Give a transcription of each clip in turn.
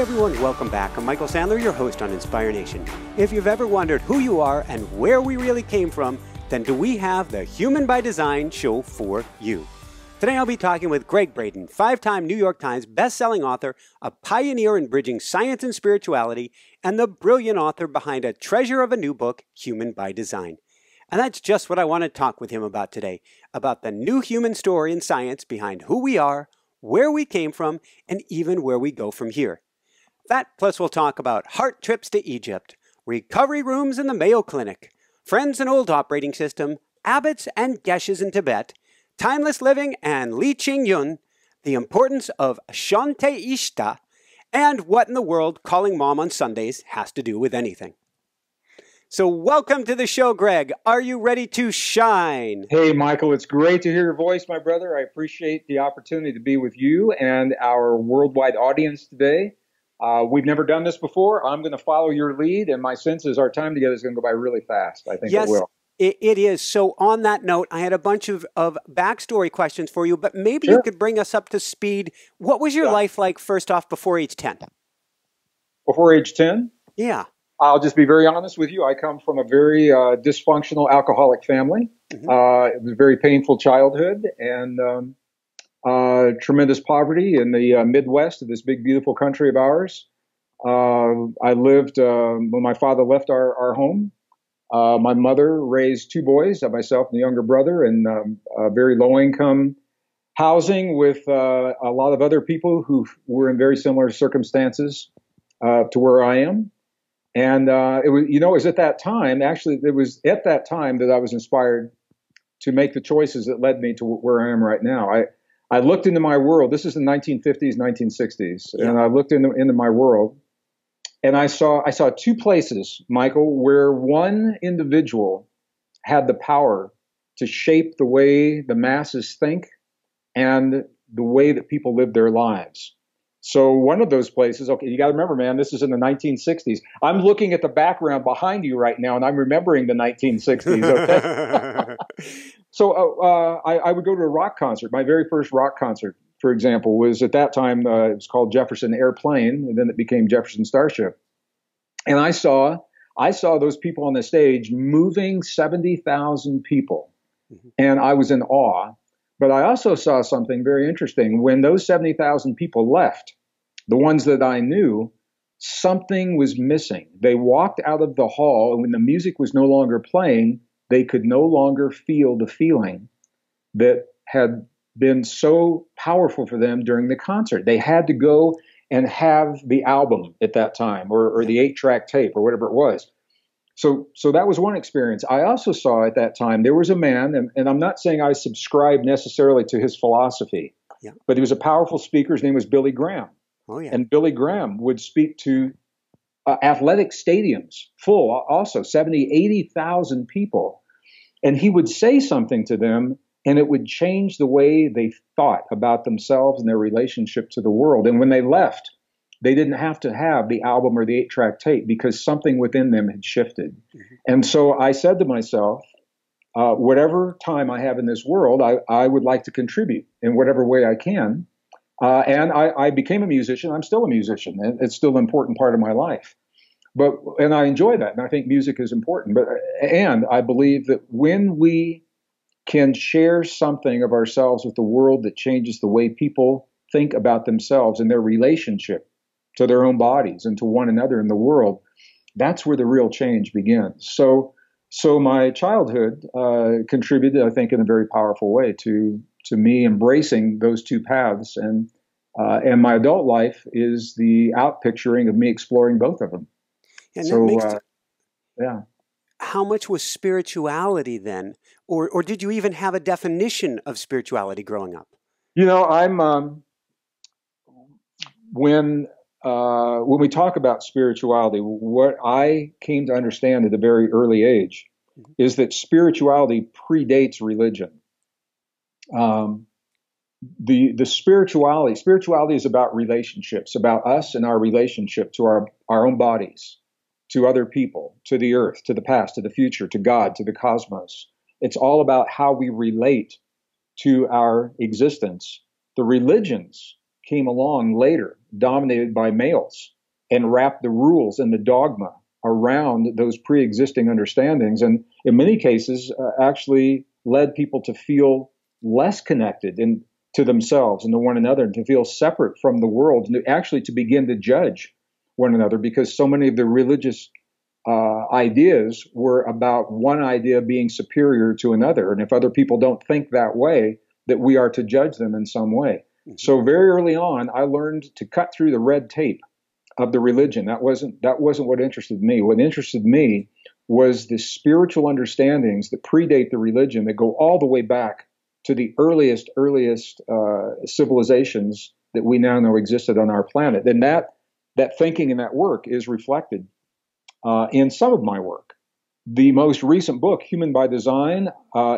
everyone, welcome back. I'm Michael Sandler, your host on Inspire Nation. If you've ever wondered who you are and where we really came from, then do we have the Human by Design show for you. Today I'll be talking with Gregg Braden, 5-time New York Times best-selling author, a pioneer in bridging science and spirituality, and the brilliant author behind a treasure of a new book, Human by Design. And that's just what I want to talk with him about today, about the new human story in science behind who we are, where we came from, and even where we go from here. That plus we'll talk about heart trips to Egypt, recovery rooms in the Mayo Clinic, friends and old operating system, abbots and geshes in Tibet, timeless living and Lee Ching-yun, the importance of Shante Ishta, and what in the world calling mom on Sundays has to do with anything. So welcome to the show, Gregg. Are you ready to shine? Hey, Michael, it's great to hear your voice, my brother. I appreciate the opportunity to be with you and our worldwide audience today. We've never done this before. I'm going to follow your lead, and my sense is our time together is going to go by really fast. I think it will. It is. So on that note, I had a bunch of backstory questions for you, but maybe Sure. you could bring us up to speed. What was your life like, first off, before age 10? Before age 10? Yeah. I'll just be very honest with you. I come from a very dysfunctional alcoholic family. Mm-hmm. It was a very painful childhood and tremendous poverty in the Midwest of this big, beautiful country of ours. I lived, when my father left our home, my mother raised two boys, myself and the younger brother, in very low-income housing with a lot of other people who were in very similar circumstances to where I am. And it was at that time, actually, it was at that time that I was inspired to make the choices that led me to where I am right now. I looked into my world. This is the 1950s, 1960s, and I looked into my world, and I saw two places, Michael, where one individual had the power to shape the way the masses think and the way that people live their lives. So one of those places, okay, you got to remember, man, this is in the 1960s. I'm looking at the background behind you right now, and I'm remembering the 1960s. Okay? So I would go to a rock concert. My very first rock concert, for example, was at that time, it was called Jefferson Airplane, and then it became Jefferson Starship. And I saw those people on the stage moving 70,000 people, and I was in awe. But I also saw something very interesting. When those 70,000 people left, the ones that I knew, something was missing. They walked out of the hall, and when the music was no longer playing, they could no longer feel the feeling that had been so powerful for them during the concert. They had to go and have the album at that time, or the 8-track tape, or whatever it was. So that was one experience. I also saw at that time, there was a man, and I'm not saying I subscribed necessarily to his philosophy, but he was a powerful speaker. His name was Billy Graham. Oh, yeah. And Billy Graham would speak to athletic stadiums full, also 70, 80,000 people. And he would say something to them, and it would change the way they thought about themselves and their relationship to the world. And when they left, they didn't have to have the album or the 8-track tape because something within them had shifted. Mm-hmm. And so I said to myself, whatever time I have in this world, I would like to contribute in whatever way I can. And I became a musician. I'm still a musician, and it's still an important part of my life. And I enjoy that, and I think music is important. And I believe that when we can share something of ourselves with the world that changes the way people think about themselves and their relationship to their own bodies and to one another in the world, that's where the real change begins. So my childhood contributed, I think, in a very powerful way to me embracing those two paths, and my adult life is the outpicturing of me exploring both of them. And so, that makes how much was spirituality then, or did you even have a definition of spirituality growing up? I'm when we talk about spirituality, what I came to understand at a very early age is that spirituality predates religion. The spirituality is about relationships, about us and our relationship to our own bodies, to other people, to the earth, to the past, to the future, to God, to the cosmos. It's all about how we relate to our existence. The religions came along later, dominated by males, and wrapped the rules and the dogma around those pre-existing understandings, and in many cases actually led people to feel less connected to themselves and to one another, and to feel separate from the world, and to begin to judge one another, because so many of the religious ideas were about one idea being superior to another, and if other people don't think that way, that we are to judge them in some way. Mm-hmm. So very early on, I learned to cut through the red tape of the religion. That wasn't what interested me. What interested me was the spiritual understandings that predate the religion, that go all the way back to the earliest civilizations that we now know existed on our planet. And that thinking and that work is reflected in some of my work. The most recent book, Human by Design,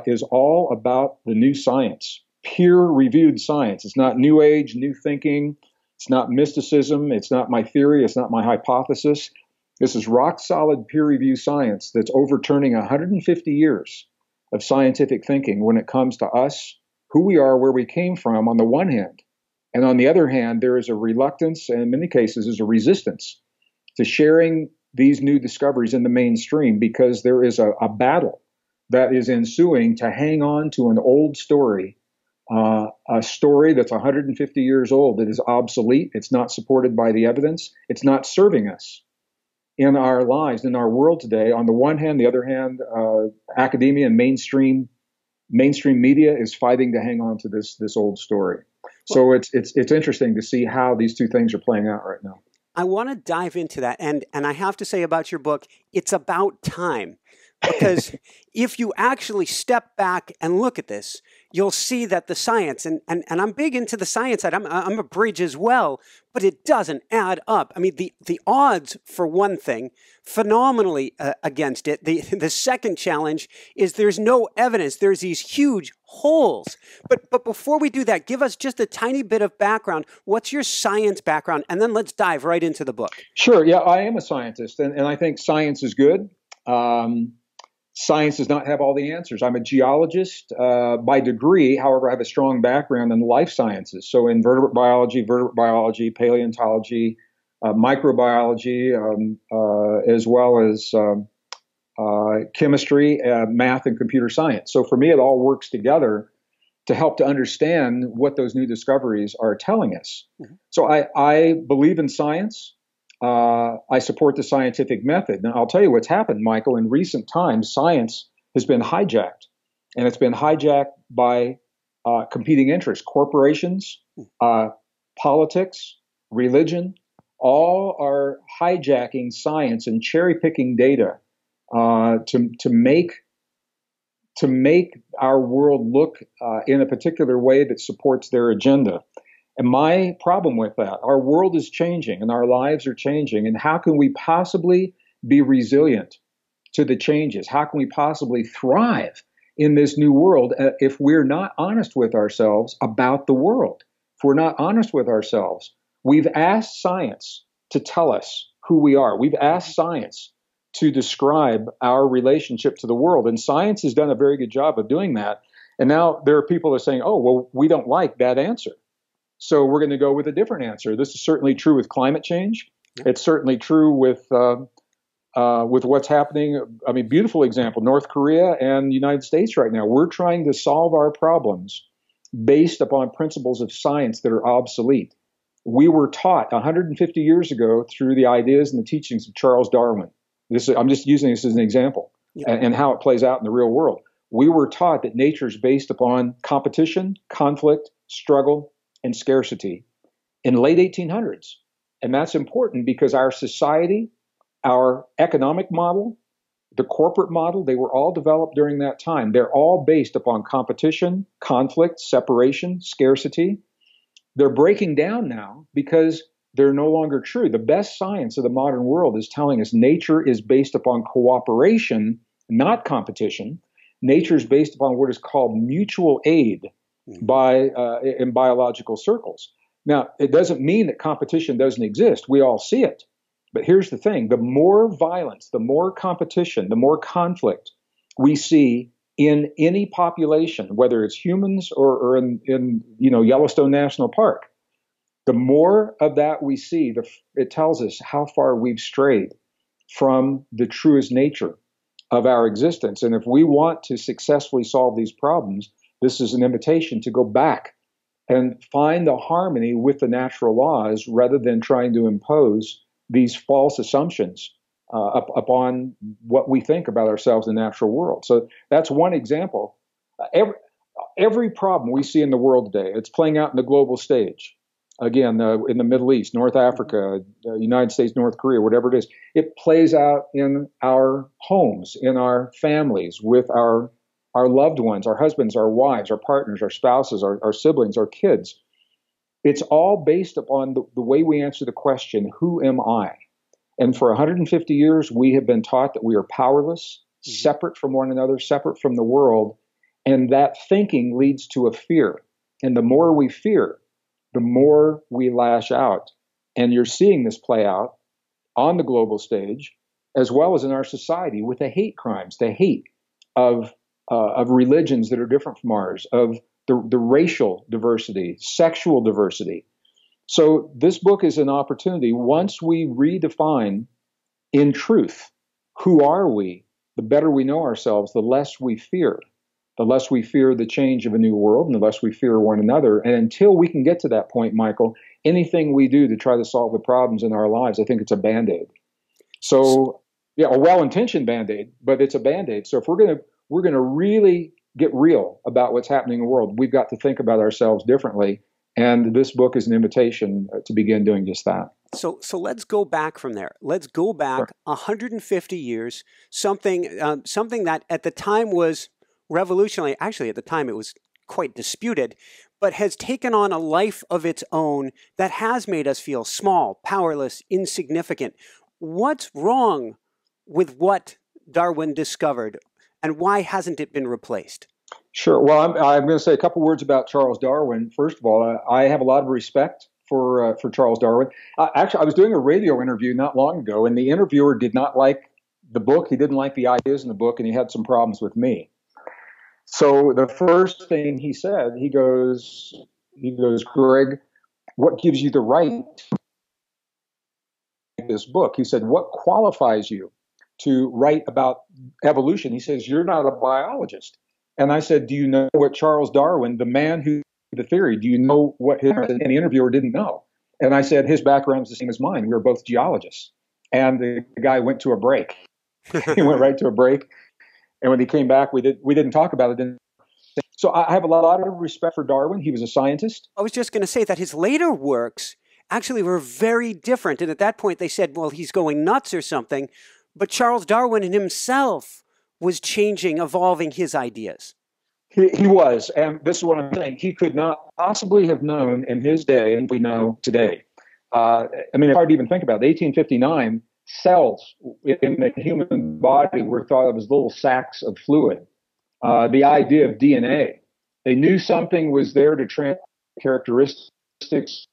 is all about the new science, peer-reviewed science. It's not new age, new thinking. It's not mysticism. It's not my theory. It's not my hypothesis. This is rock-solid peer-reviewed science that's overturning 150 years of scientific thinking when it comes to us, who we are, where we came from, on the one hand. And on the other hand, there is a reluctance, and in many cases, there's a resistance to sharing these new discoveries in the mainstream, because there is a battle that is ensuing to hang on to an old story, a story that's 150 years old, that is obsolete. It's not supported by the evidence. It's not serving us in our lives, in our world today. On the one hand, the other hand, academia and mainstream media is fighting to hang on to this old story. So it's interesting to see how these two things are playing out right now. I want to dive into that. And I have to say about your book, it's about time. Because if you actually step back and look at this, you'll see that the science, and I'm big into the science side, I'm a bridge as well, but it doesn't add up. I mean, the odds, for one thing, phenomenally against it. The second challenge is there's no evidence. There's these huge holes. But before we do that, give us just a tiny bit of background. What's your science background? And then let's dive right into the book. Sure. Yeah, I am a scientist, and I think science is good. Science does not have all the answers. I'm a geologist by degree. However, I have a strong background in life sciences. So in vertebrate biology, paleontology, microbiology, as well as chemistry, math, and computer science. So for me, it all works together to help to understand what those new discoveries are telling us. Mm-hmm. So I believe in science. I support the scientific method. Now, I'll tell you what's happened, Michael. In recent times, science has been hijacked, and it's been hijacked by competing interests. Corporations, politics, religion, all are hijacking science and cherry-picking data to make our world look in a particular way that supports their agenda. And my problem with that, our world is changing and our lives are changing. And how can we possibly be resilient to the changes? How can we possibly thrive in this new world if we're not honest with ourselves about the world? If we're not honest with ourselves, we've asked science to tell us who we are. We've asked science to describe our relationship to the world. And science has done a very good job of doing that. And now there are people that are saying, oh, well, we don't like that answer, so we're going to go with a different answer. This is certainly true with climate change. It's certainly true with what's happening. I mean, beautiful example, North Korea and the United States right now. We're trying to solve our problems based upon principles of science that are obsolete. We were taught 150 years ago through the ideas and the teachings of Charles Darwin. I'm just using this as an example, and how it plays out in the real world. We were taught that nature is based upon competition, conflict, struggle, and scarcity in late 1800s. And that's important because our society, our economic model, the corporate model, they were all developed during that time. They're all based upon competition, conflict, separation, scarcity. They're breaking down now because they're no longer true. The best science of the modern world is telling us nature is based upon cooperation, not competition. Nature is based upon what is called mutual aid in biological circles. Now, it doesn't mean that competition doesn't exist. We all see it. But here's the thing. The more violence, the more competition, the more conflict we see in any population, whether it's humans or in Yellowstone National Park, The more of that we see, it tells us how far we've strayed from the truest nature of our existence. And if we want to successfully solve these problems, this is an invitation to go back and find the harmony with the natural laws rather than trying to impose these false assumptions upon what we think about ourselves in the natural world. So that's one example. Every problem we see in the world today, it's playing out in the global stage. Again, in the Middle East, North Africa, United States, North Korea, whatever it is, it plays out in our homes, in our families, with our loved ones, our husbands, our wives, our partners, our spouses, our siblings, our kids. It's all based upon the way we answer the question, who am I? And for 150 years, we have been taught that we are powerless, separate from one another, separate from the world. And that thinking leads to a fear. And the more we fear, the more we lash out. And you're seeing this play out on the global stage, as well as in our society, with the hate crimes, the hate of religions that are different from ours, of the racial diversity, sexual diversity. So this book is an opportunity. Once we redefine in truth, who are we, the better we know ourselves, the less we fear. The less we fear the change of a new world, and the less we fear one another. And until we can get to that point, Michael, anything we do to try to solve the problems in our lives, I think it's a Band-Aid. So, yeah, a well-intentioned Band-Aid, but it's a Band-Aid. So if we're gonna really get real about what's happening in the world, we've got to think about ourselves differently. And this book is an invitation to begin doing just that. So let's go back from there. Let's go back 150 years, something that at the time was revolutionary. Actually, at the time it was quite disputed, but has taken on a life of its own that has made us feel small, powerless, insignificant. What's wrong with what Darwin discovered, and why hasn't it been replaced? Sure. Well, I'm going to say a couple words about Charles Darwin. First of all, I have a lot of respect for Charles Darwin. Actually, I was doing a radio interview not long ago, and the interviewer did not like the book. He didn't like the ideas in the book, and he had some problems with me. So the first thing he said, he goes, Greg, what gives you the right to write this book? He said, what qualifies you to write about evolution? He says, you're not a biologist. And I said, do you know what Charles Darwin, the man who the theory, do you know what his, and the interviewer didn't know. And I said, his background is the same as mine. We were both geologists. And the guy went to a break. He went right to a break. And when he came back, we didn't talk about it. So I have a lot of respect for Darwin. He was a scientist. I was just going to say that his later works actually were very different. And at that point, they said, well, he's going nuts or something. But Charles Darwin himself was changing, evolving his ideas. He was. And this is what I'm saying. He could not possibly have known in his day, and we know today. I mean, it's hard to even think about it. 1859, cells in the human body were thought of as little sacs of fluid. The idea of DNA, they knew something was there to transfer characteristics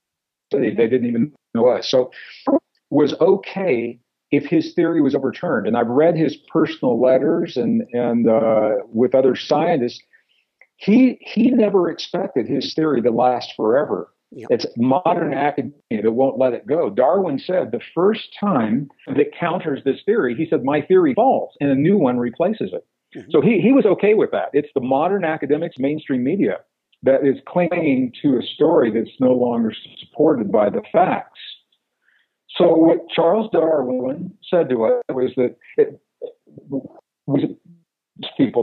they didn't even know us. So it was okay if his theory was overturned. And I've read his personal letters and with other scientists. He never expected his theory to last forever. Yep. It's modern academia that won't let it go. Darwin said the first time that counters this theory, he said, my theory falls and a new one replaces it. Mm-hmm. So he was okay with that. It's the modern academics, mainstream media, that is clinging to a story that's no longer supported by the facts. So what Charles Darwin said to us was that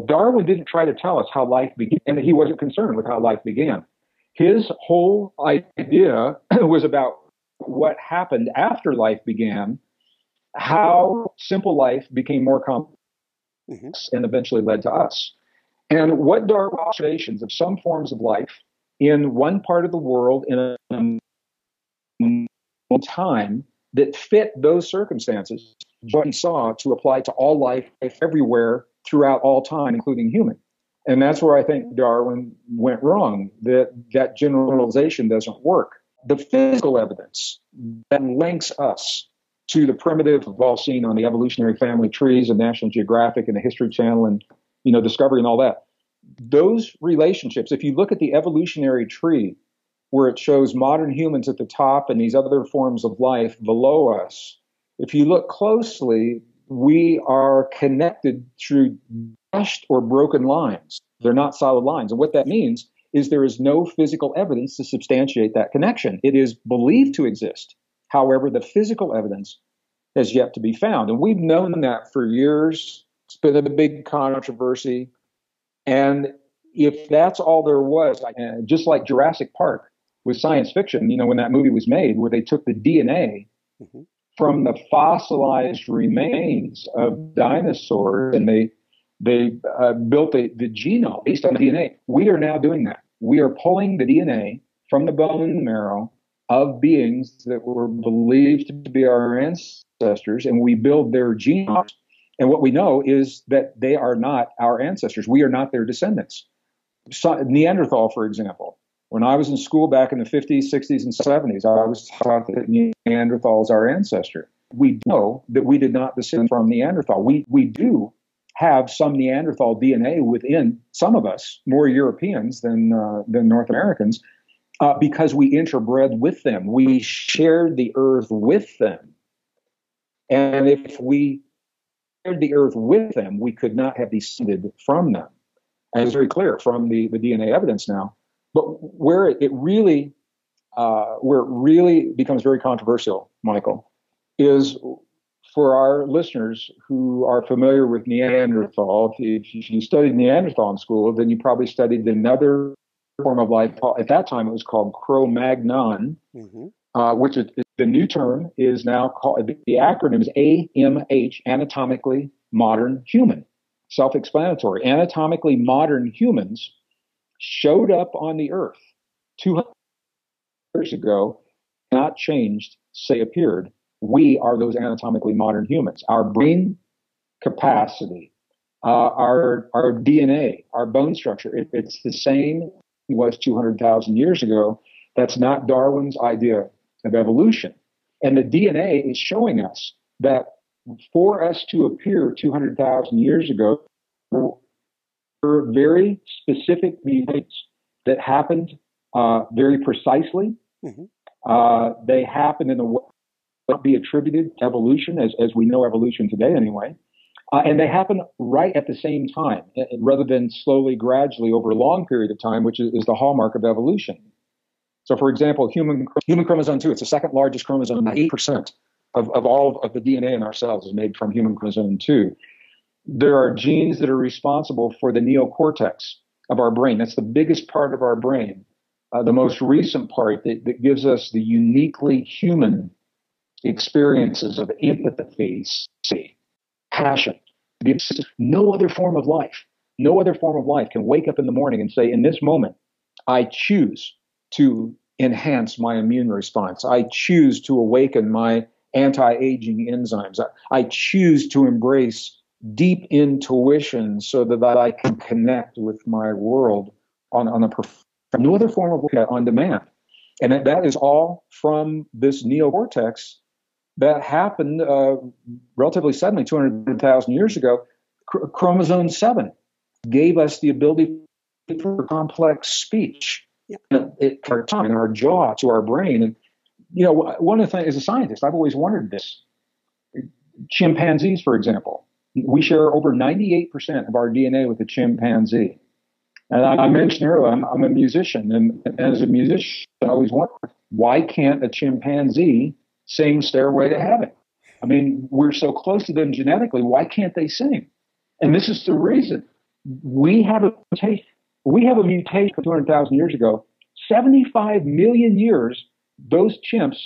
Darwin didn't try to tell us how life began, and he wasn't concerned with how life began. His whole idea was about what happened after life began, how simple life became more complex, and eventually led to us. And what Darwin's observations of some forms of life in one part of the world in a time that fit those circumstances, what he saw to apply to all life everywhere throughout all time, including human. And that's where I think Darwin went wrong, that generalization doesn't work. The physical evidence that links us to the primitive we've all seen on the evolutionary family trees and National Geographic and the History Channel and, Discovery and all that, those relationships, if you look at the evolutionary tree where it shows modern humans at the top and these other forms of life below us, if you look closely, we are connected through dashed or broken lines. They're not solid lines. And what that means is there is no physical evidence to substantiate that connection. It is believed to exist. However, the physical evidence has yet to be found. And we've known that for years. It's been a big controversy. And if that's all there was, just like Jurassic Park with science fiction, when that movie was made, where they took the DNA from the fossilized remains of dinosaurs and they built the genome based on the DNA. We are now doing that. We are pulling the DNA from the bone and marrow of beings that were believed to be our ancestors, and we build their genomes. And what we know is that they are not our ancestors. We are not their descendants. Neanderthal, for example. When I was in school back in the 50s, 60s, and 70s, I was taught that Neanderthal is our ancestor. We know that we did not descend from Neanderthal. We do have some Neanderthal DNA within some of us, more Europeans than North Americans, because we interbred with them. We shared the earth with them. And if we shared the earth with them, we could not have descended from them. And it's very clear from the DNA evidence now. But where it really becomes very controversial, Michael, is for our listeners who are familiar with Neanderthal. If you studied Neanderthal in school, then you probably studied another form of life. At that time, it was called Cro-Magnon, which is, the new term is now called, the acronym is AMH, Anatomically Modern Human. Self-explanatory. Anatomically modern humans showed up on the earth 200 years ago, not changed, say appeared. We are those anatomically modern humans. Our brain capacity, our DNA, our bone structure, it's the same as it was 200,000 years ago. That's not Darwin's idea of evolution. And the DNA is showing us that for us to appear 200,000 years ago, were very specific mutations that happened very precisely. They happened in a way that would be attributed to evolution, as we know evolution today anyway. And they happen right at the same time, rather than slowly, gradually over a long period of time, which is the hallmark of evolution. So, for example, human chromosome 2, it's the second largest chromosome. 8% of all of the DNA in our cells is made from human chromosome 2. There are genes that are responsible for the neocortex of our brain. That's the biggest part of our brain, the most recent part that gives us the uniquely human experiences of empathy, passion. No other form of life can wake up in the morning and say, in this moment, I choose to enhance my immune response. I choose to awaken my anti-aging enzymes. I choose to embrace deep intuition so that I can connect with my world on no other form of life on demand. And that is all from this neocortex that happened relatively suddenly 200,000 years ago. Chromosome 7 gave us the ability for complex speech. Our tongue and our jaw to our brain. And, one of the things, as a scientist, I've always wondered this. Chimpanzees, for example, we share over 98% of our DNA with a chimpanzee. And I mentioned earlier, I'm a musician. And as a musician, I always wonder, why can't a chimpanzee sing Stairway to Heaven? I mean, we're so close to them genetically. Why can't they sing? And this is the reason. We have a mutation from 200,000 years ago. 75 million years, those chimps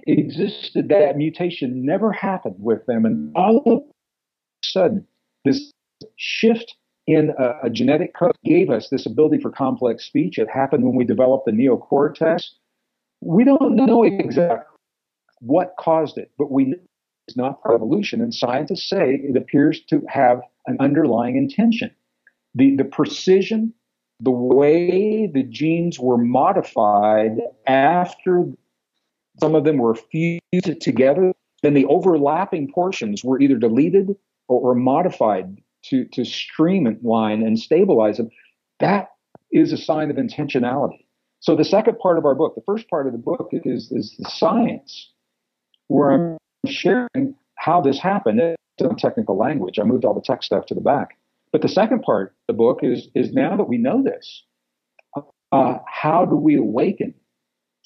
existed. That mutation never happened with them. And all of a sudden, this shift in a genetic code gave us this ability for complex speech. It happened when we developed the neocortex. We don't know exactly what caused it, but we know it's not part of evolution. And scientists say it appears to have an underlying intention. The precision, the way the genes were modified after some of them were fused together, then the overlapping portions were either deleted or modified to streamline and stabilize them. That is a sign of intentionality. So the second part of our book, the first part of the book is the science, where I'm sharing how this happened. It's in technical language. I moved all the tech stuff to the back. But the second part of the book is now that we know this, how do we awaken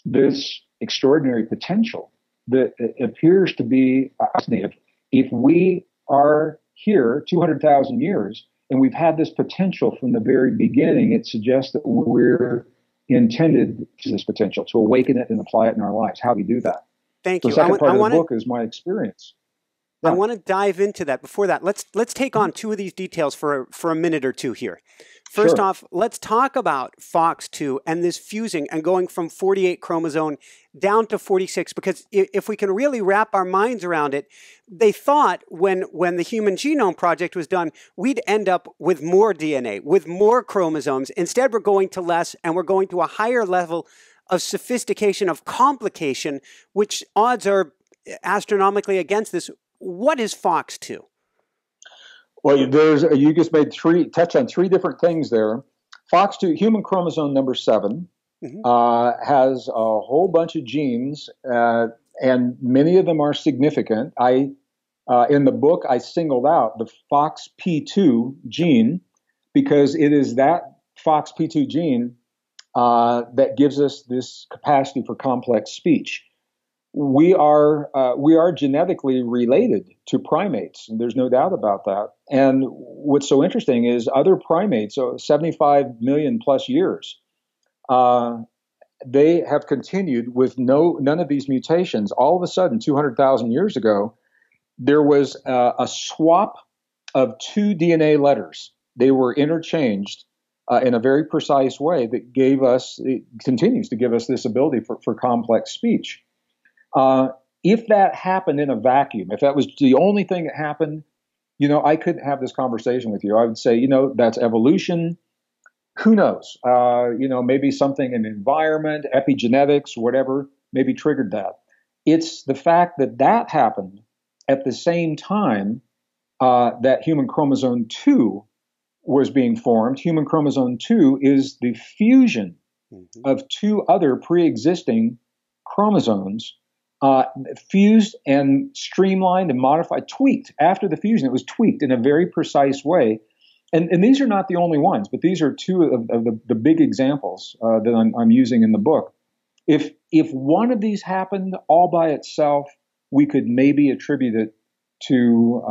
this extraordinary potential that appears to be fascinating? If we are here 200,000 years and we've had this potential from the very beginning, it suggests that we're intended to this potential, to awaken it and apply it in our lives. How do we do that? Thank The you. second part of the book is my experience. I want to dive into that. Before that, let's take on two of these details for a minute or two here. First off, let's talk about FOX2 and this fusing and going from 48 chromosome down to 46, because if we can really wrap our minds around it, they thought when the Human Genome Project was done, we'd end up with more DNA, with more chromosomes. Instead, we're going to less, and we're going to a higher level of sophistication, of complication, which odds are astronomically against this. What is FOX2? Well, you just made touch on three different things there. FOX2, human chromosome number 7, has a whole bunch of genes, and many of them are significant. In the book, I singled out the FOXP2 gene because it is that FOXP2 gene that gives us this capacity for complex speech. We are genetically related to primates, and there's no doubt about that. And what's so interesting is other primates, so 75 million plus years, they have continued with none of these mutations. All of a sudden, 200,000 years ago, there was a swap of 2 DNA letters. They were interchanged in a very precise way that continues to give us this ability for complex speech. If that happened in a vacuum, if that was the only thing that happened, I couldn't have this conversation with you. I would say, that's evolution. Who knows? Maybe something in the environment, epigenetics, whatever, maybe triggered that. It's the fact that happened at the same time that human chromosome 2 was being formed. Human chromosome 2 is the fusion of 2 other pre-existing chromosomes, fused and streamlined and modified, tweaked. After the fusion, it was tweaked in a very precise way. And these are not the only ones, but these are 2 of the big examples that I'm using in the book. If one of these happened all by itself, we could maybe attribute it to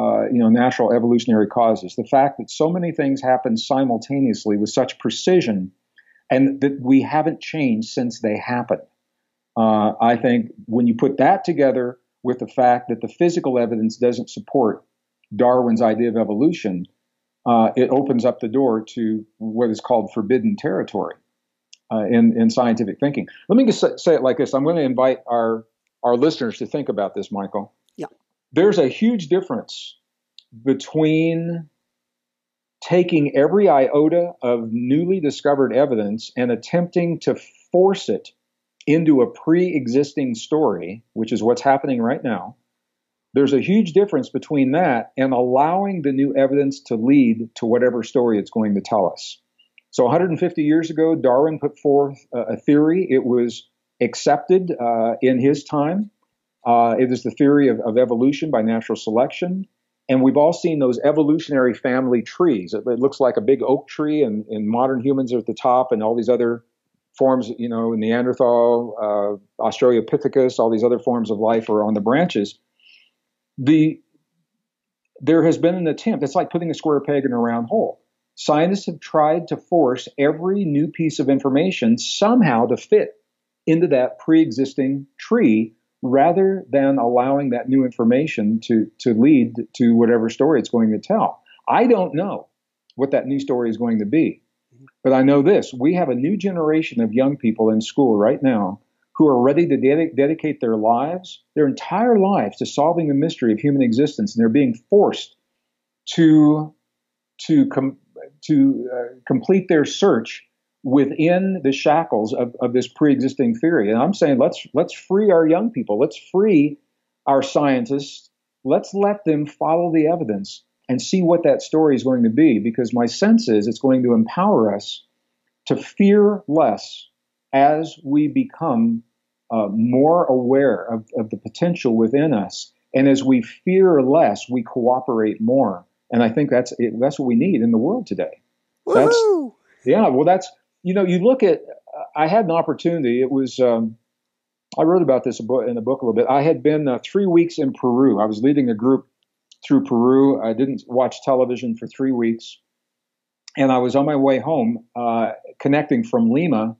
natural evolutionary causes. The fact that so many things happen simultaneously with such precision, and that we haven't changed since they happened. I think when you put that together with the fact that the physical evidence doesn't support Darwin's idea of evolution, it opens up the door to what is called forbidden territory in scientific thinking. Let me just say it like this. I'm going to invite our listeners to think about this, Michael. Yeah. There's a huge difference between taking every iota of newly discovered evidence and attempting to force it into a pre-existing story, which is what's happening right now. There's a huge difference between that and allowing the new evidence to lead to whatever story it's going to tell us. So 150 years ago, Darwin put forth a theory. It was accepted in his time. It is the theory of evolution by natural selection. And we've all seen those evolutionary family trees. It looks like a big oak tree, and modern humans are at the top, and all these other forms, Neanderthal, Australopithecus, all these other forms of life are on the branches. There has been an attempt. It's like putting a square peg in a round hole. Scientists have tried to force every new piece of information somehow to fit into that pre-existing tree, rather than allowing that new information to lead to whatever story it's going to tell. I don't know what that new story is going to be. But I know this: we have a new generation of young people in school right now who are ready to dedicate their lives, their entire lives, to solving the mystery of human existence, and they're being forced to complete their search within the shackles of this pre-existing theory. And I'm saying let's free our young people, let's free our scientists, let's let them follow the evidence and see what that story is going to be, because my sense is it's going to empower us to fear less as we become more aware of the potential within us, and as we fear less, we cooperate more. And I think that's what we need in the world today. That's Woohoo! Yeah. Well, you look at. I had an opportunity. It was. I wrote about this in a book a little bit. I had been 3 weeks in Peru. I was leading a group through Peru. I didn't watch television for 3 weeks, and I was on my way home, connecting from Lima,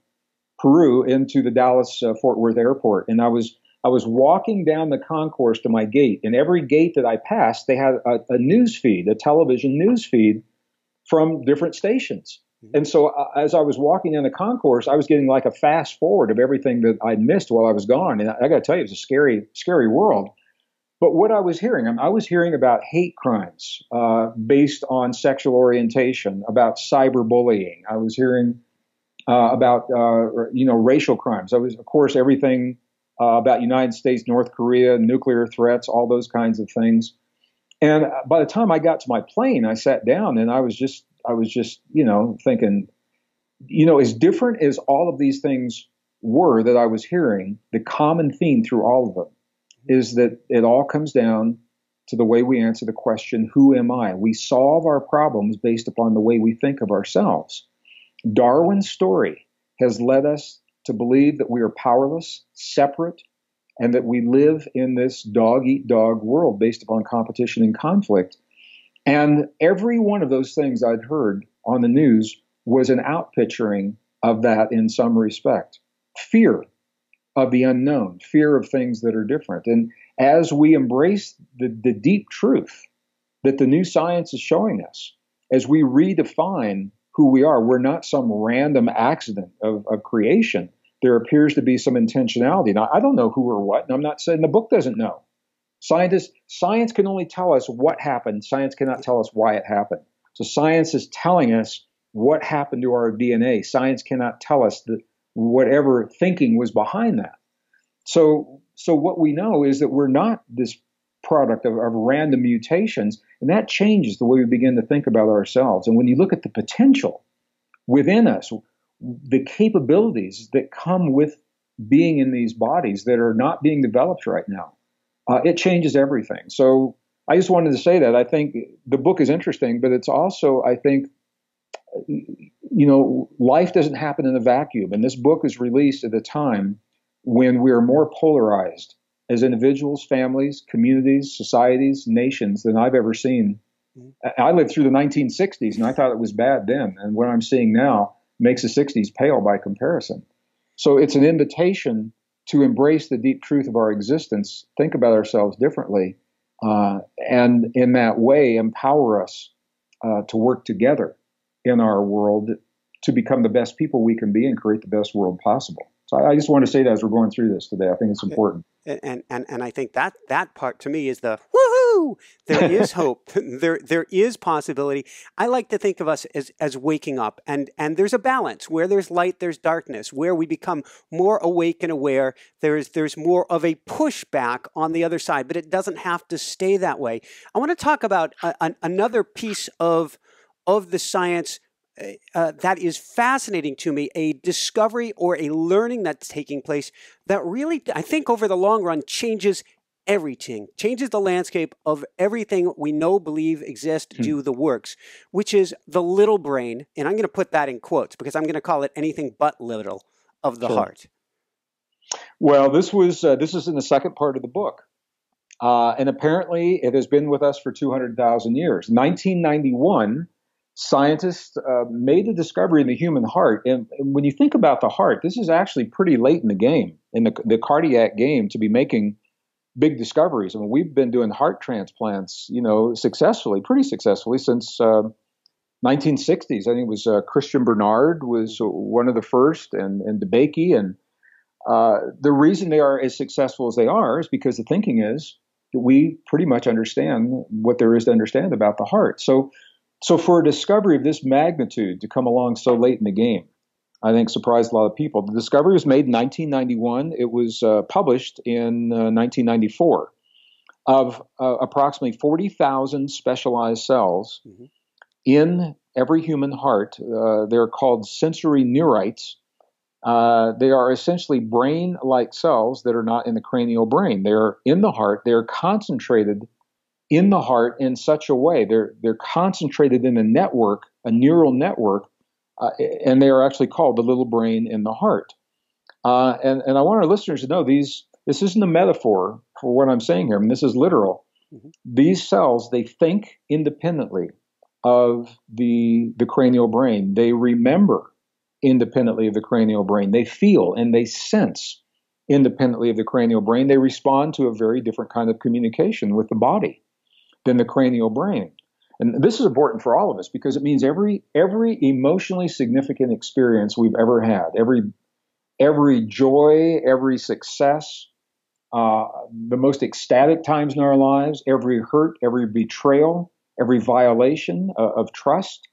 Peru, into the Dallas Fort Worth airport. And I was walking down the concourse to my gate, and every gate that I passed, they had a news feed, a television news feed from different stations. And so as I was walking in the concourse, I was getting like a fast forward of everything that I'd missed while I was gone. And I got to tell you, it was a scary, scary world. But what I was hearing about hate crimes based on sexual orientation, about cyberbullying. I was hearing about racial crimes. I was, of course, everything about United States, North Korea, nuclear threats, all those kinds of things. And by the time I got to my plane, I sat down and I was just thinking, as different as all of these things were that I was hearing, the common theme through all of them is that it all comes down to the way we answer the question, who am I? We solve our problems based upon the way we think of ourselves. Darwin's story has led us to believe that we are powerless, separate, and that we live in this dog-eat-dog world based upon competition and conflict. And every one of those things I'd heard on the news was an outpicturing of that in some respect. Fear of the unknown, fear of things that are different. And as we embrace the deep truth that the new science is showing us, as we redefine who we are, we're not some random accident of creation. There appears to be some intentionality. Now, I don't know who or what, and I'm not saying the book doesn't know. Science can only tell us what happened. Science cannot tell us why it happened. So science is telling us what happened to our DNA. Science cannot tell us that whatever thinking was behind that. So what we know is that we're not this product of random mutations, and that changes the way we begin to think about ourselves. And when you look at the potential within us, the capabilities that come with being in these bodies that are not being developed right now, it changes everything. So I just wanted to say that. I think the book is interesting, but it's also, I think, life doesn't happen in a vacuum. And this book is released at a time when we are more polarized as individuals, families, communities, societies, nations than I've ever seen. I lived through the 1960s, and I thought it was bad then. And what I'm seeing now makes the 60s pale by comparison. So it's an invitation to embrace the deep truth of our existence, think about ourselves differently, and in that way empower us to work together in our world to become the best people we can be and create the best world possible. So I just want to say that as we're going through this today. I think it's important. And I think that part to me is the woohoo! There is hope. There is possibility. I like to think of us as waking up, and there's a balance. Where there's light, there's darkness. Where we become more awake and aware, there's more of a pushback on the other side, but it doesn't have to stay that way. I want to talk about another piece of the science that is fascinating to me, a discovery or a learning that's taking place that really, I think over the long run, changes everything, changes the landscape of everything we know, believe, exist, do the works, which is the little brain. And I'm going to put that in quotes because I'm going to call it anything but little of the heart. Well, this is in the second part of the book. And apparently it has been with us for 200,000 years. 1991, scientists made a discovery in the human heart. And when you think about the heart, this is actually pretty late in the game, in the cardiac game, to be making big discoveries. I mean, we've been doing heart transplants, pretty successfully since 1960s. I think it was Christian Bernard was one of the first, and DeBakey. And the reason they are as successful as they are is because the thinking is that we pretty much understand what there is to understand about the heart. So for a discovery of this magnitude to come along so late in the game, I think surprised a lot of people. The discovery was made in 1991. It was published in 1994 of approximately 40,000 specialized cells in every human heart. They're called sensory neurites. They are essentially brain-like cells that are not in the cranial brain. They're in the heart. They're concentrated in the heart in such a way. They're concentrated in a network, a neural network, and they are actually called the little brain in the heart. And I want our listeners to know this isn't a metaphor for what I'm saying here. I mean, this is literal. Mm-hmm. These cells, they think independently of the cranial brain. They remember independently of the cranial brain. They feel and they sense independently of the cranial brain. They respond to a very different kind of communication with the body than the cranial brain. And this is important for all of us because it means every emotionally significant experience we've ever had, every joy, every success, the most ecstatic times in our lives, every hurt, every betrayal, every violation of trust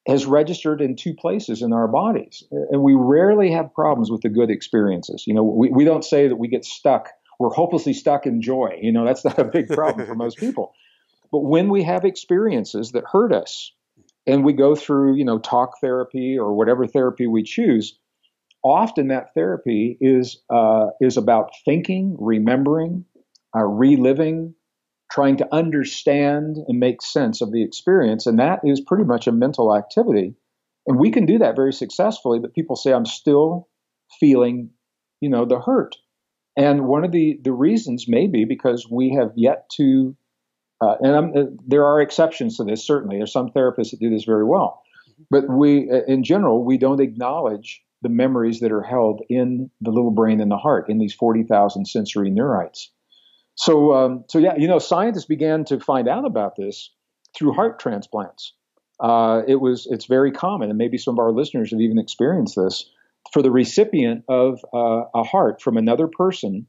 has registered in two places in our bodies. And we rarely have problems with the good experiences. You know, we don't say that we get stuck. We're hopelessly stuck in joy. You know, that's not a big problem for most people. But when we have experiences that hurt us and we go through, you know, talk therapy or whatever therapy we choose, often that therapy is about thinking, remembering, reliving, trying to understand and make sense of the experience. And that is pretty much a mental activity. And we can do that very successfully, but people say, I'm still feeling, you know, the hurt. And one of the reasons may be because we have yet to, there are exceptions to this, certainly. There's some therapists that do this very well. But in general, we don't acknowledge the memories that are held in the little brain in the heart, in these 40,000 sensory neurites. So yeah, you know, scientists began to find out about this through heart transplants. It's very common, and maybe some of our listeners have even experienced this. For the recipient of a heart from another person,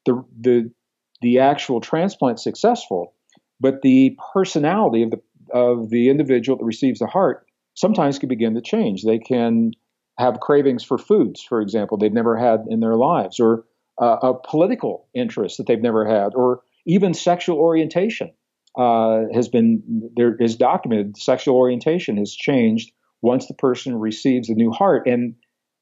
the actual transplant successful, but the personality of the individual that receives the heart sometimes can begin to change. They can have cravings for foods, for example, they've never had in their lives, or a political interest that they've never had, or even sexual orientation is documented. Sexual orientation has changed once the person receives a new heart, and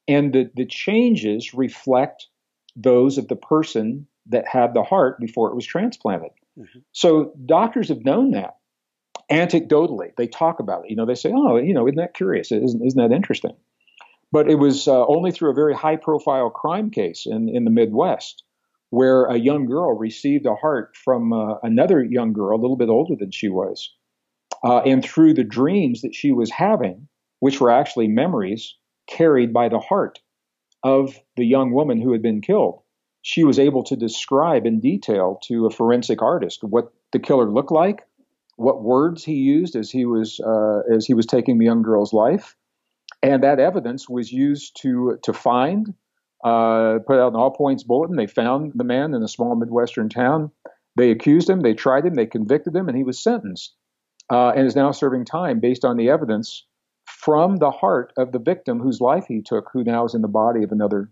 the changes reflect those of the person that had the heart before it was transplanted. Mm-hmm. So doctors have known that. Anecdotally, they talk about it. You know, they say, "Oh, you know, isn't that curious? Isn't that interesting?" But it was only through a very high-profile crime case in the Midwest where a young girl received a heart from another young girl, a little bit older than she was. And through the dreams that she was having, which were actually memories carried by the heart of the young woman who had been killed, she was able to describe in detail to a forensic artist what the killer looked like, what words he used as he was taking the young girl's life. And that evidence was used to find, put out an all points bulletin. They found the man in a small Midwestern town. They accused him, they tried him, they convicted him, and he was sentenced and is now serving time based on the evidence from the heart of the victim whose life he took, who now is in the body of another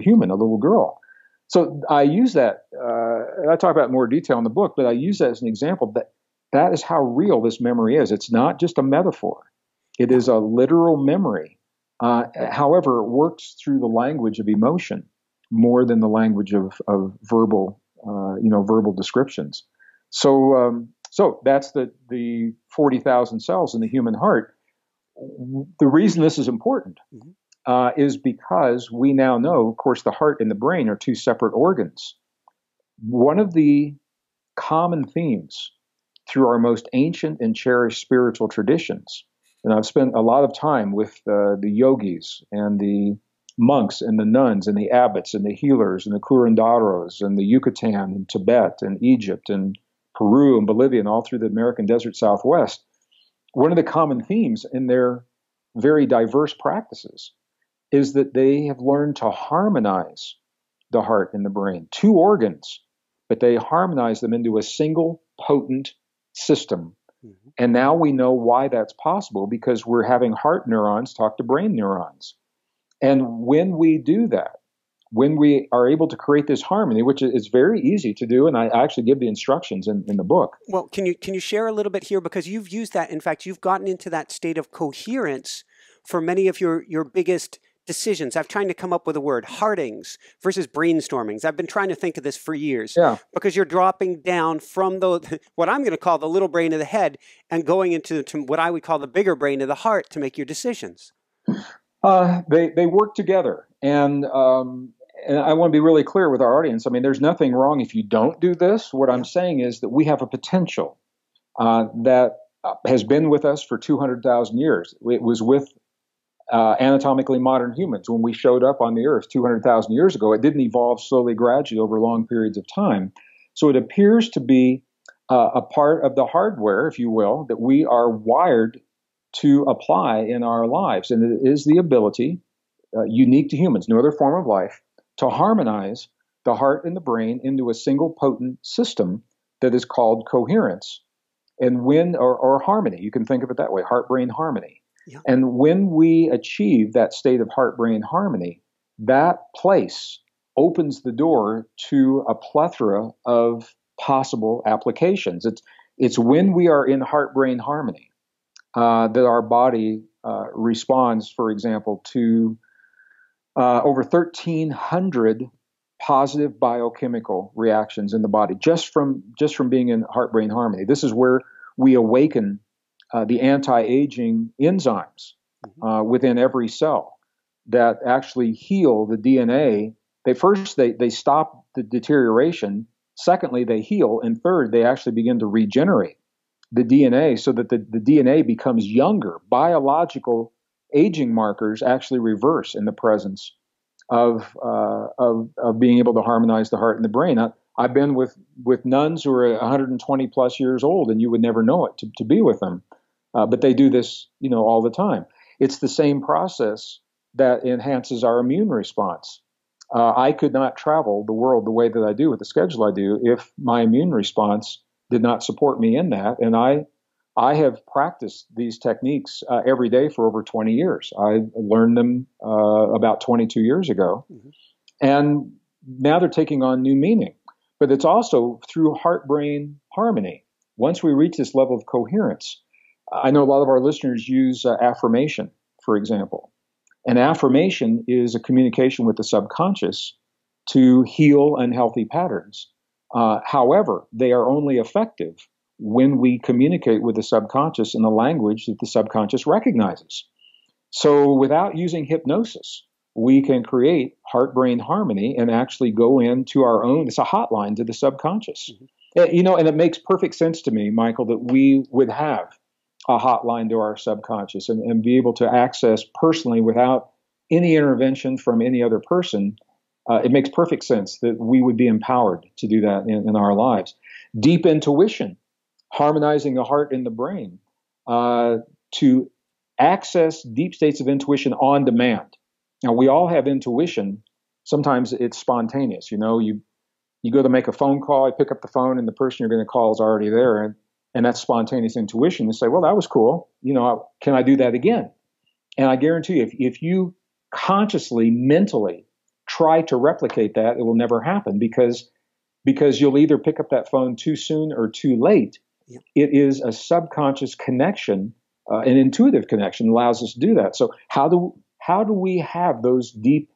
human, a little girl. So I use that, I talk about it in more detail in the book, but I use that as an example that is how real this memory is. It's not just a metaphor. It is a literal memory. However, it works through the language of emotion more than the language of verbal, verbal descriptions. So that's the 40,000 cells in the human heart. The reason this is important is because we now know, of course, the heart and the brain are two separate organs. One of the common themes through our most ancient and cherished spiritual traditions, and I've spent a lot of time with the yogis and the monks and the nuns and the abbots and the healers and the curanderos and the Yucatan and Tibet and Egypt and Peru and Bolivia and all through the American desert Southwest. One of the common themes in their very diverse practices is that they have learned to harmonize the heart and the brain, two organs, but they harmonize them into a single potent system. Mm-hmm. And now we know why that's possible, because we're having heart neurons talk to brain neurons. And when we do that, when we are able to create this harmony, which is very easy to do, and I actually give the instructions in the book. Well, can you share a little bit here, because you've used that. In fact, you've gotten into that state of coherence for many of your biggest decisions. I've tried to come up with a word, heartings versus brainstormings. I've been trying to think of this for years because you're dropping down from what I'm going to call the little brain of the head and going into what I would call the bigger brain of the heart to make your decisions. They work together. And I want to be really clear with our audience. I mean, there's nothing wrong if you don't do this. What I'm saying is that we have a potential that has been with us for 200,000 years. It was with anatomically modern humans when we showed up on the earth 200,000 years ago. It didn't evolve slowly, gradually over long periods of time. So it appears to be a part of the hardware, if you will, that we are wired to apply in our lives. And it is the ability, unique to humans, no other form of life, to harmonize the heart and the brain into a single potent system that is called coherence. And or harmony, you can think of it that way, heart-brain harmony. Yeah. And when we achieve that state of heart-brain harmony, that place opens the door to a plethora of possible applications. It's when we are in heart-brain harmony that our body responds, for example, to over 1,300 positive biochemical reactions in the body just from being in heart-brain harmony. This is where we awaken the anti-aging enzymes within every cell that actually heal the DNA. They stop the deterioration. Secondly, they heal. And third, they actually begin to regenerate the DNA so that the DNA becomes younger. Biological aging markers actually reverse in the presence of being able to harmonize the heart and the brain. I've been with nuns who are 120 plus years old, and you would never know it to be with them. But they do this, all the time. It's the same process that enhances our immune response. I could not travel the world the way that I do with the schedule I do if my immune response did not support me in that. And I have practiced these techniques every day for over 20 years. I learned them about 22 years ago. Mm-hmm. And now they're taking on new meaning. But it's also through heart-brain harmony. Once we reach this level of coherence, I know a lot of our listeners use affirmation, for example. And affirmation is a communication with the subconscious to heal unhealthy patterns. However, they are only effective when we communicate with the subconscious in a language that the subconscious recognizes. So without using hypnosis, we can create heart-brain harmony and actually go into our own, it's a hotline to the subconscious. Mm-hmm. And it makes perfect sense to me, Michael, that we would have a hotline to our subconscious and be able to access personally without any intervention from any other person. It makes perfect sense that we would be empowered to do that in our lives. Deep intuition, harmonizing the heart and the brain to access deep states of intuition on demand. Now, we all have intuition. Sometimes it's spontaneous. You go to make a phone call, you pick up the phone, and the person you're going to call is already there. And that's spontaneous intuition. You say, well, that was cool. Can I do that again? And I guarantee you, if you consciously, mentally try to replicate that, it will never happen because you'll either pick up that phone too soon or too late. Yeah. It is a subconscious connection, an intuitive connection allows us to do that. So how do we have those deep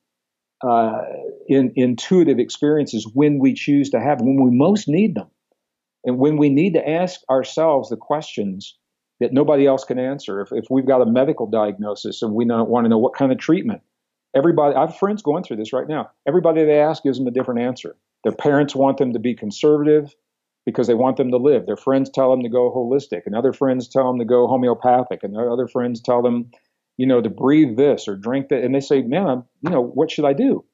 intuitive experiences when we choose to have them, when we most need them? And when we need to ask ourselves the questions that nobody else can answer, if we've got a medical diagnosis and we want to know what kind of treatment, I have friends going through this right now. Everybody they ask gives them a different answer. Their parents want them to be conservative because they want them to live. Their friends tell them to go holistic, and other friends tell them to go homeopathic, and other friends tell them, to breathe this or drink that. And they say, man, what should I do?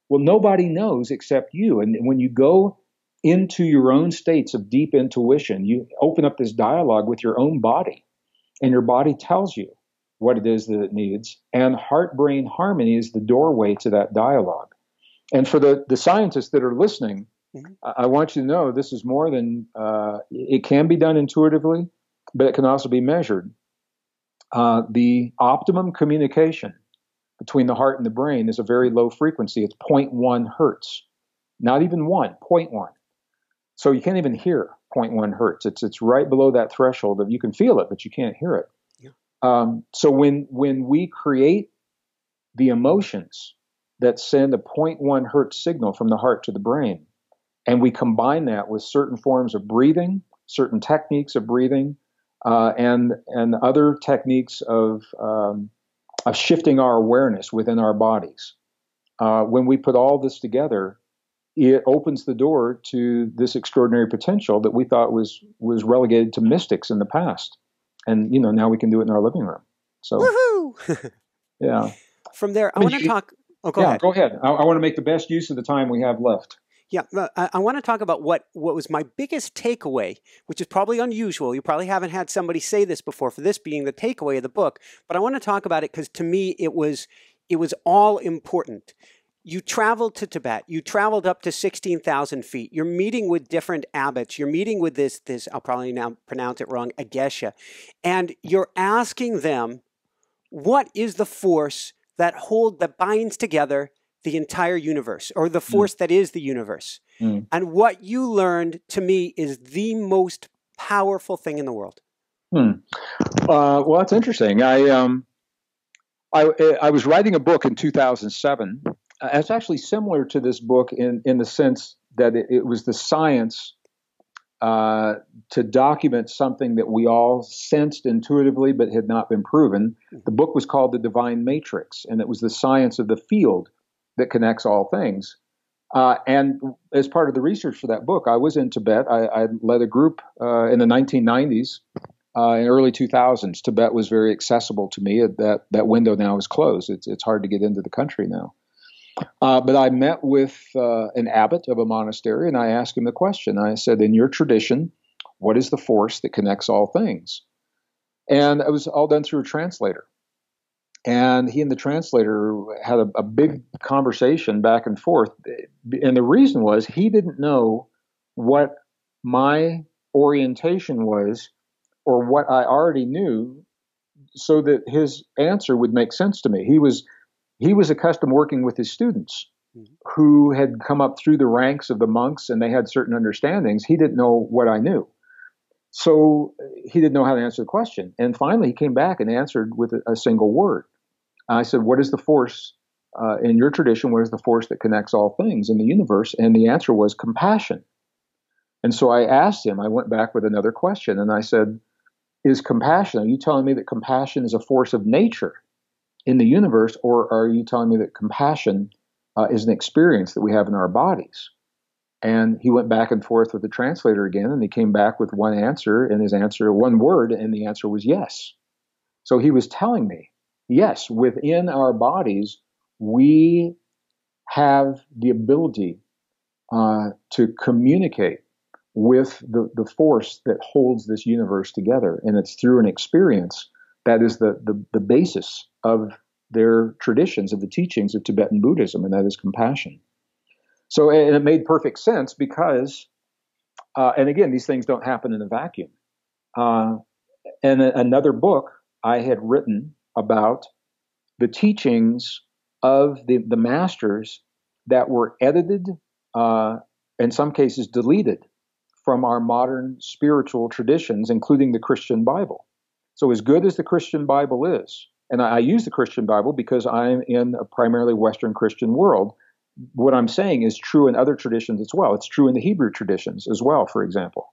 Well, nobody knows except you. And when you go into your own states of deep intuition, you open up this dialogue with your own body, and your body tells you what it is that it needs. And heart-brain harmony is the doorway to that dialogue. And for the scientists that are listening, mm-hmm. I want you to know this is more than, it can be done intuitively, but it can also be measured. The optimum communication between the heart and the brain is a very low frequency. It's 0.1 hertz, not even 0.1. So you can't even hear 0.1 hertz. It's right below that threshold of you can feel it, but you can't hear it. Yeah. So when we create the emotions that send a zero point 0.1 hertz signal from the heart to the brain. And we combine that with certain forms of breathing, certain techniques of breathing, and other techniques of shifting our awareness within our bodies. When we put all this together, it opens the door to this extraordinary potential that we thought was relegated to mystics in the past. And, now we can do it in our living room. So, woohoo! Yeah. From there, I want to talk. Oh, go ahead. Go ahead. I want to make the best use of the time we have left. Yeah, I want to talk about what was my biggest takeaway, which is probably unusual. You probably haven't had somebody say this before, for this being the takeaway of the book. But I want to talk about it because to me it was all important. You traveled to Tibet. You traveled up to 16,000 feet. You're meeting with different abbots. You're meeting with this, I'll probably now pronounce it wrong, a geshe. And you're asking them, what is the force that binds together the entire universe, or the force that is the universe? And what you learned, to me, is the most powerful thing in the world. Well, that's interesting. I was writing a book in 2007. It's actually similar to this book in the sense that it was the science to document something that we all sensed intuitively but had not been proven. The book was called The Divine Matrix, and it was the science of the field that connects all things. And as part of the research for that book, I was in Tibet. I led a group in the 1990s, in early 2000s. Tibet was very accessible to me. That window now is closed. It's hard to get into the country now. But I met with an abbot of a monastery, and I asked him the question. I said, in your tradition, what is the force that connects all things? And it was all done through a translator. And he and the translator had a big conversation back and forth. And the reason was he didn't know what my orientation was or what I already knew, so that his answer would make sense to me. He was accustomed working with his students who had come up through the ranks of the monks, and they had certain understandings. He didn't know what I knew. So he didn't know how to answer the question. And finally, he came back and answered with a single word. I said, what is the force in your tradition? What is the force that connects all things in the universe? And the answer was compassion. And so I asked him, I went back with another question, and I said, are you telling me that compassion is a force of nature in the universe, or are you telling me that compassion is an experience that we have in our bodies? And he went back and forth with the translator again, and he came back with one answer, and his answer, one word, and the answer was yes. So he was telling me, yes, within our bodies, we have the ability to communicate with the force that holds this universe together. And it's through an experience that is the basis of their traditions, of the teachings of Tibetan Buddhism, and that is compassion. So, and it made perfect sense because, and again, these things don't happen in a vacuum. And another book I had written about the teachings of the masters that were edited, in some cases deleted, from our modern spiritual traditions, including the Christian Bible. So as good as the Christian Bible is, and I use the Christian Bible because I'm in a primarily Western Christian world, what I'm saying is true in other traditions as well. It's true in the Hebrew traditions as well, for example.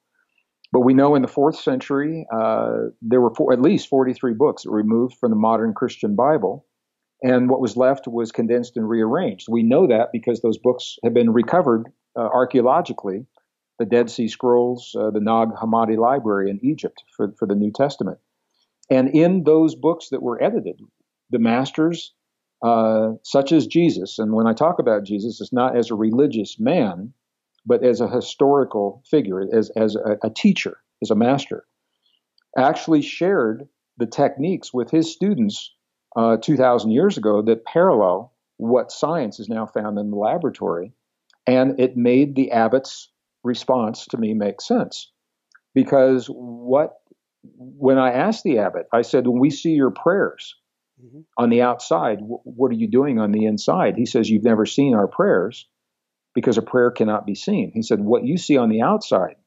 But we know in the 4th century, there were at least 43 books that were removed from the modern Christian Bible, and what was left was condensed and rearranged. We know that because those books have been recovered archaeologically, the Dead Sea Scrolls, the Nag Hammadi Library in Egypt for the New Testament. And in those books that were edited, the masters, such as Jesus, and when I talk about Jesus, it's not as a religious man, but as a historical figure, as a teacher, as a master, actually shared the techniques with his students 2,000 years ago that parallel what science is now found in the laboratory. And it made the abbot's response to me make sense. Because when I asked the abbot, I said, when we see your prayers on the outside, what are you doing on the inside? He says, you've never seen our prayers because a prayer cannot be seen. He said, what you see on the outside,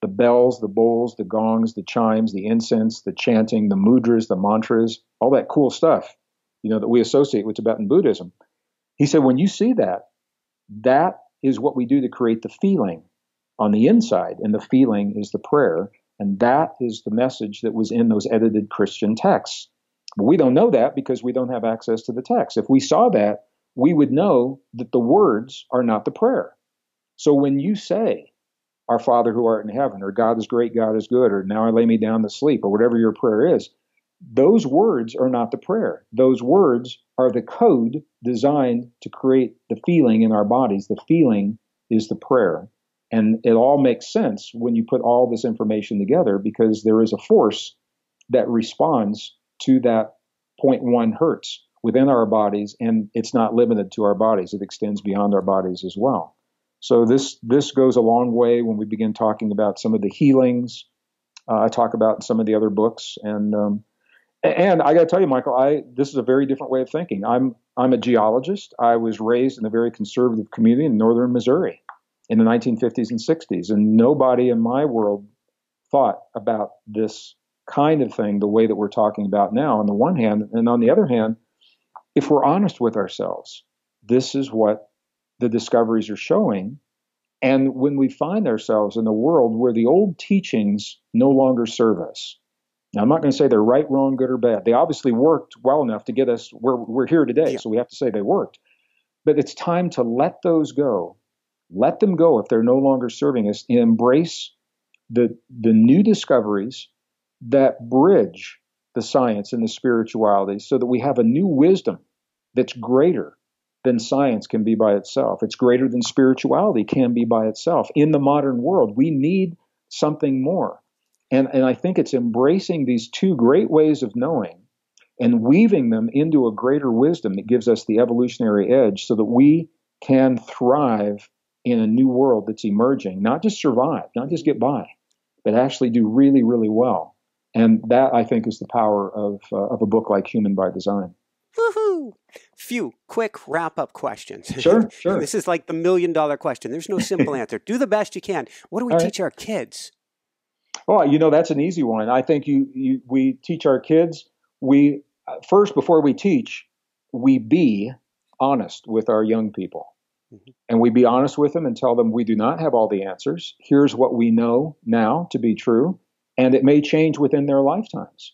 the bells, the bowls, the gongs, the chimes, the incense, the chanting, the mudras, the mantras, all that cool stuff, that we associate with Tibetan Buddhism. He said, when you see that, that is what we do to create the feeling on the inside, and the feeling is the prayer, and that is the message that was in those edited Christian texts. But we don't know that because we don't have access to the text. If we saw that, we would know that the words are not the prayer. So when you say, Our Father who art in heaven, or God is great, God is good, or now I lay me down to sleep, or whatever your prayer is, those words are not the prayer. Those words are the code designed to create the feeling in our bodies. The feeling is the prayer. And it all makes sense when you put all this information together, because there is a force that responds to that zero point 0.1 hertz within our bodies, and it's not limited to our bodies. It extends beyond our bodies as well. So this goes a long way when we begin talking about some of the healings. I talk about in some of the other books, and I got to tell you, Michael, this is a very different way of thinking. I'm a geologist. I was raised in a very conservative community in northern Missouri in the 1950s and 60s, and nobody in my world thought about this kind of thing the way that we're talking about now on the one hand. And on the other hand, if we're honest with ourselves, this is what the discoveries are showing. And when we find ourselves in a world where the old teachings no longer serve us, now I'm not going to say they're right, wrong, good, or bad. They obviously worked well enough to get us where we're here today, so we have to say they worked. But it's time to let those go. Let them go if they're no longer serving us, and embrace the new discoveries that bridge the science and the spirituality, so that we have a new wisdom that's greater than science can be by itself. It's greater than spirituality can be by itself. In the modern world, we need something more. And I think it's embracing these two great ways of knowing and weaving them into a greater wisdom that gives us the evolutionary edge, so that we can thrive in a new world that's emerging, not just survive, not just get by, but actually do really, really well. And that, I think, is the power of a book like Human by Design. Woohoo! Few quick wrap-up questions. Sure. This is like the $1 million question. There's no simple answer. Do the best you can. What do we teach our kids? Oh, that's an easy one. I think we teach our kids. We first, before we teach, we be honest with our young people. And we be honest with them and tell them we do not have all the answers. Here's what we know now to be true, and it may change within their lifetimes.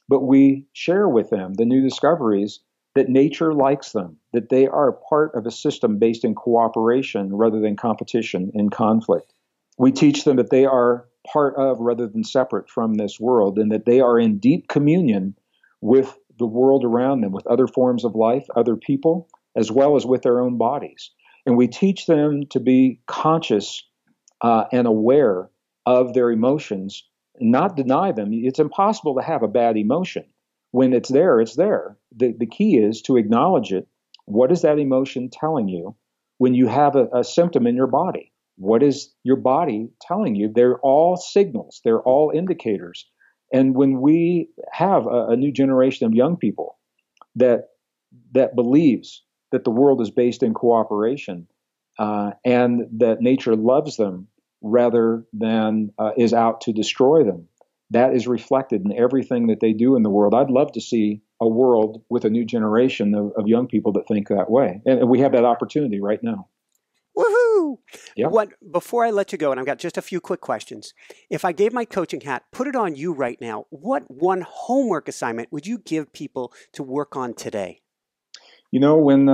But we share with them the new discoveries, that nature likes them, that they are part of a system based in cooperation rather than competition and conflict. We teach them that they are part of rather than separate from this world, and that they are in deep communion with the world around them, with other forms of life, other people, as well as with their own bodies. And we teach them to be conscious and aware of their emotions, and not deny them. It's impossible to have a bad emotion. When it's there, it's there. The key is to acknowledge it. What is that emotion telling you when you have a symptom in your body? What is your body telling you? They're all signals. They're all indicators. And when we have a new generation of young people that believes that the world is based in cooperation and that nature loves them rather than is out to destroy them, that is reflected in everything that they do in the world. I'd love to see a world with a new generation of young people that think that way. And we have that opportunity right now. Woohoo! Yeah. Before I let you go, and I've got just a few quick questions. If I gave my coaching hat, put it on you right now, what one homework assignment would you give people to work on today? When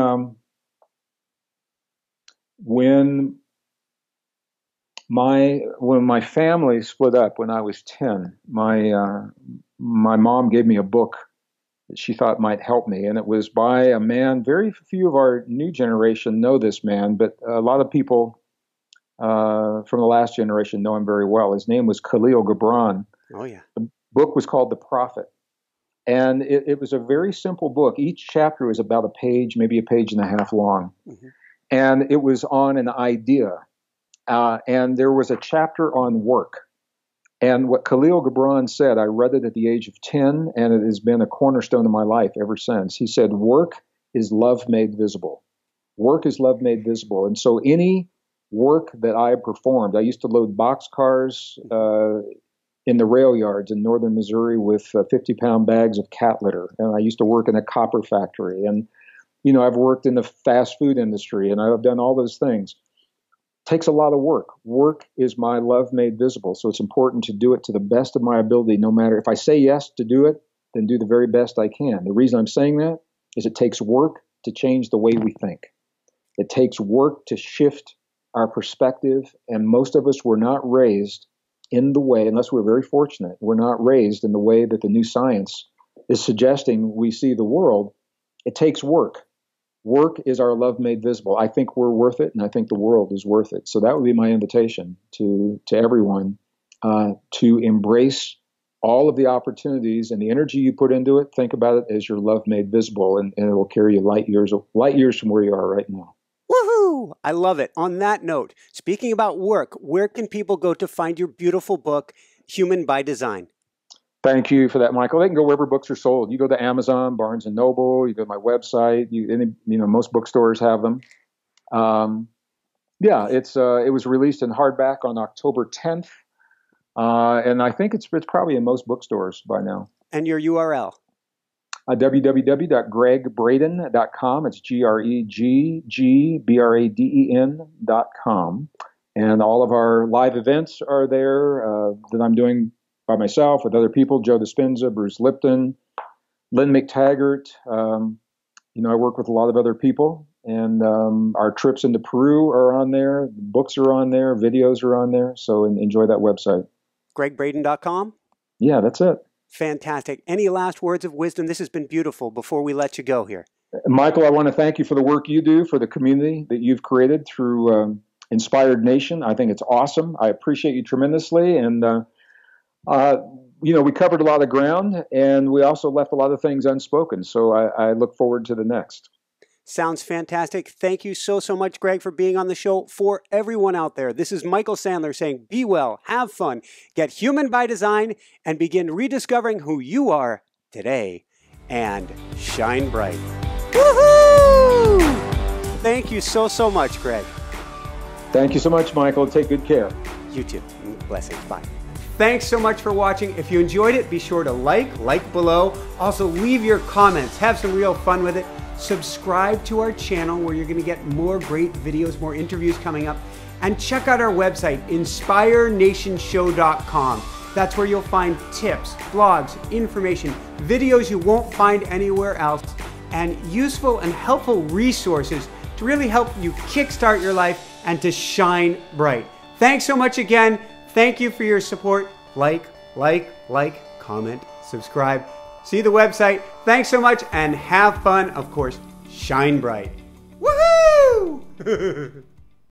my family split up when I was 10, my mom gave me a book that she thought might help me, and it was by a man. Very few of our new generation know this man, but a lot of people from the last generation know him very well. His name was Khalil Gibran. Oh yeah. The book was called The Prophet, and it was a very simple book. Each chapter was about a page, maybe a page and a half long, and it was on an idea. And there was a chapter on work. And what Khalil Gibran said, I read it at the age of 10, and it has been a cornerstone of my life ever since. He said, work is love made visible. Work is love made visible. And so any work that I performed, I used to load boxcars in the rail yards in northern Missouri with 50-pound bags of cat litter. And I used to work in a copper factory. And, I've worked in the fast food industry, and I've done all those things. It takes a lot of work. Work is my love made visible. So it's important to do it to the best of my ability, no matter if I say yes to do it, then do the very best I can. The reason I'm saying that is it takes work to change the way we think. It takes work to shift our perspective. And most of us were not raised in the way, unless we're very fortunate, we're not raised in the way that the new science is suggesting we see the world. It takes work. Work is our love made visible. I think we're worth it, and I think the world is worth it. So that would be my invitation to everyone to embrace all of the opportunities and the energy you put into it. Think about it as your love made visible, and it will carry you light years from where you are right now. Woohoo! I love it. On that note, speaking about work, where can people go to find your beautiful book, Human by Design? Thank you for that, Michael. They can go wherever books are sold. You go to Amazon, Barnes and Noble. You go to my website. Most bookstores have them. It was released in hardback on October 10th, and I think it's probably in most bookstores by now. And your URL? www.greggbraden.com. It's GreggBraden.com. And all of our live events are there that I'm doing by myself with other people, Joe Dispenza, Bruce Lipton, Lynn McTaggart. I work with a lot of other people. And our trips into Peru are on there. Books are on there. Videos are on there. So enjoy that website. GreggBraden.com? Yeah, that's it. Fantastic. Any last words of wisdom? This has been beautiful before we let you go here. Michael, I want to thank you for the work you do for the community that you've created through Inspired Nation. I think it's awesome. I appreciate you tremendously. And, we covered a lot of ground, and we also left a lot of things unspoken. So I look forward to the next. Sounds fantastic. Thank you so much, Gregg, for being on the show. For everyone out there, this is Michael Sandler saying, be well, have fun, get human by design, and begin rediscovering who you are today, and shine bright. Woohoo! Thank you so much, Gregg. Thank you so much, Michael. Take good care. You too. Blessings. Bye. Thanks so much for watching. If you enjoyed it, be sure to like below. Also, leave your comments. Have some real fun with it. Subscribe to our channel where you're going to get more great videos, more interviews coming up. And check out our website, inspirenationshow.com. That's where you'll find tips, blogs, information, videos you won't find anywhere else, and useful and helpful resources to really help you kickstart your life and to shine bright. Thanks so much again. Thank you for your support. Like, comment, subscribe. See the website. Thanks so much and have fun. Of course, shine bright. Woohoo!